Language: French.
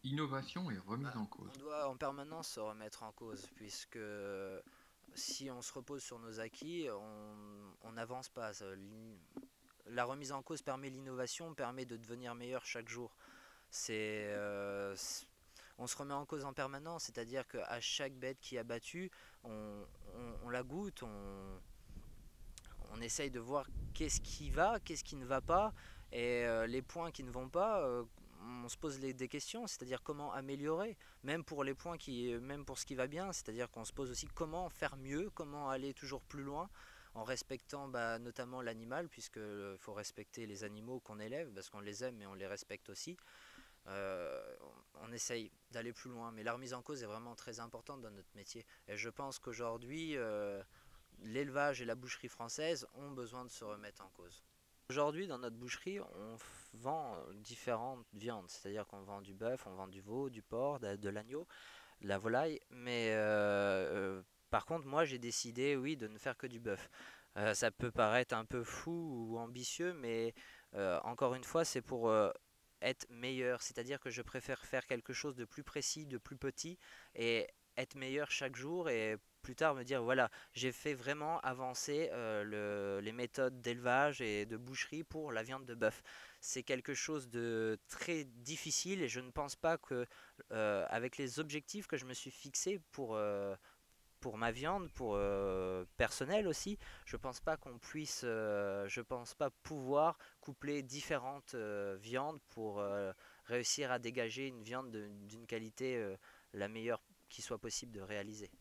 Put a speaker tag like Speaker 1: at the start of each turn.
Speaker 1: Innovation et remise
Speaker 2: Bah,
Speaker 1: en
Speaker 2: on
Speaker 1: cause.
Speaker 2: doit en permanence se remettre en cause, puisque si on se repose sur nos acquis, on n'avance pas. La remise en cause permet l'innovation, permet de devenir meilleur chaque jour. On se remet en cause en permanence, c'est-à-dire qu'à chaque bête qui est abattue, on la goûte, on essaye de voir qu'est-ce qui va, qu'est-ce qui ne va pas, et les points qui ne vont pas, on se pose des questions, c'est-à-dire comment améliorer, même pour ce qui va bien, c'est-à-dire qu'on se pose aussi comment faire mieux, comment aller toujours plus loin, en respectant notamment l'animal, puisqu'il faut respecter les animaux qu'on élève, parce qu'on les aime mais on les respecte aussi. On essaye d'aller plus loin, mais la remise en cause est vraiment très importante dans notre métier. Et je pense qu'aujourd'hui, l'élevage et la boucherie française ont besoin de se remettre en cause. Aujourd'hui, dans notre boucherie, on vend différentes viandes, c'est-à-dire qu'on vend du bœuf, on vend du veau, du porc, de l'agneau, de la volaille, mais par contre, moi j'ai décidé, oui, de ne faire que du bœuf. Ça peut paraître un peu fou ou ambitieux, mais encore une fois, c'est pour être meilleur, c'est-à-dire que je préfère faire quelque chose de plus précis, de plus petit, et être meilleur chaque jour, et plus tard me dire, voilà, j'ai fait vraiment avancer les méthodes d'élevage et de boucherie pour la viande de bœuf. C'est quelque chose de très difficile, et je ne pense pas que avec les objectifs que je me suis fixés pour ma viande, pour personnel aussi, je pense pas pouvoir coupler différentes viandes pour réussir à dégager une viande d'une qualité la meilleure qui soit possible de réaliser.